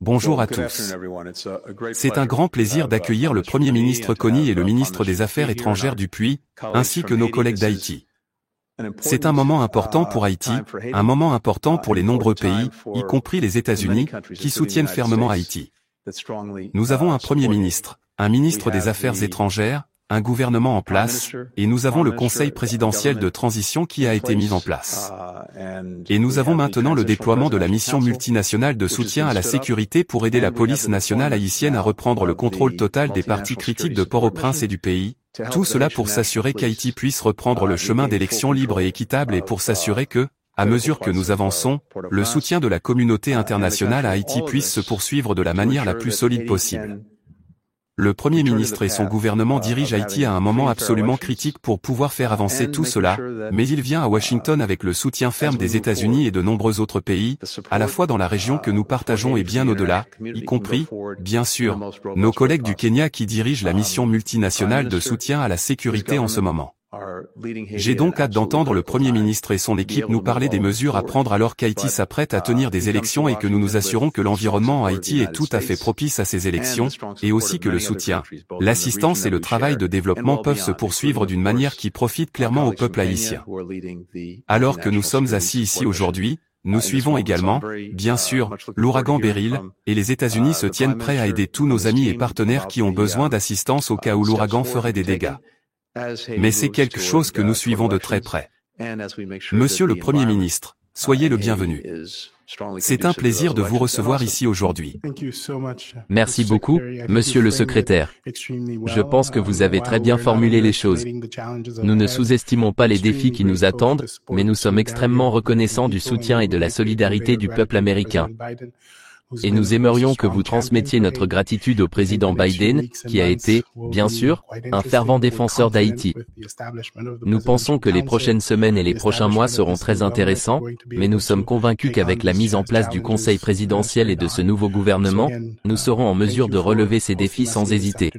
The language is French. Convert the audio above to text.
Bonjour à tous. C'est un grand plaisir d'accueillir le Premier ministre Kony et le ministre des Affaires étrangères Dupuy, ainsi que nos collègues d'Haïti. C'est un moment important pour Haïti, un moment important pour les nombreux pays, y compris les États-Unis, qui soutiennent fermement Haïti. Nous avons un Premier ministre, un ministre des Affaires étrangères, un gouvernement en place, et nous avons le Conseil présidentiel de transition qui a été mis en place. Et nous avons maintenant le déploiement de la mission multinationale de soutien à la sécurité pour aider la police nationale haïtienne à reprendre le contrôle total des parties critiques de Port-au-Prince et du pays, tout cela pour s'assurer qu'Haïti puisse reprendre le chemin d'élections libres et équitables et pour s'assurer que, à mesure que nous avançons, le soutien de la communauté internationale à Haïti puisse se poursuivre de la manière la plus solide possible. Le Premier ministre et son gouvernement dirigent Haïti à un moment absolument critique pour pouvoir faire avancer tout cela, mais il vient à Washington avec le soutien ferme des États-Unis et de nombreux autres pays, à la fois dans la région que nous partageons et bien au-delà, y compris, bien sûr, nos collègues du Kenya qui dirigent la mission multinationale de soutien à la sécurité en ce moment. J'ai donc hâte d'entendre le Premier ministre et son équipe nous parler des mesures à prendre alors qu'Haïti s'apprête à tenir des élections et que nous nous assurons que l'environnement en Haïti est tout à fait propice à ces élections, et aussi que le soutien, l'assistance et le travail de développement peuvent se poursuivre d'une manière qui profite clairement au peuple haïtien. Alors que nous sommes assis ici aujourd'hui, nous suivons également, bien sûr, l'ouragan Beryl, et les États-Unis se tiennent prêts à aider tous nos amis et partenaires qui ont besoin d'assistance au cas où l'ouragan ferait des dégâts. Mais c'est quelque chose que nous suivons de très près. Monsieur le Premier ministre, soyez le bienvenu. C'est un plaisir de vous recevoir ici aujourd'hui. Merci beaucoup, Monsieur le Secrétaire. Je pense que vous avez très bien formulé les choses. Nous ne sous-estimons pas les défis qui nous attendent, mais nous sommes extrêmement reconnaissants du soutien et de la solidarité du peuple américain. Et nous aimerions que vous transmettiez notre gratitude au président Biden, qui a été, bien sûr, un fervent défenseur d'Haïti. Nous pensons que les prochaines semaines et les prochains mois seront très intéressants, mais nous sommes convaincus qu'avec la mise en place du Conseil présidentiel et de ce nouveau gouvernement, nous serons en mesure de relever ces défis sans hésiter.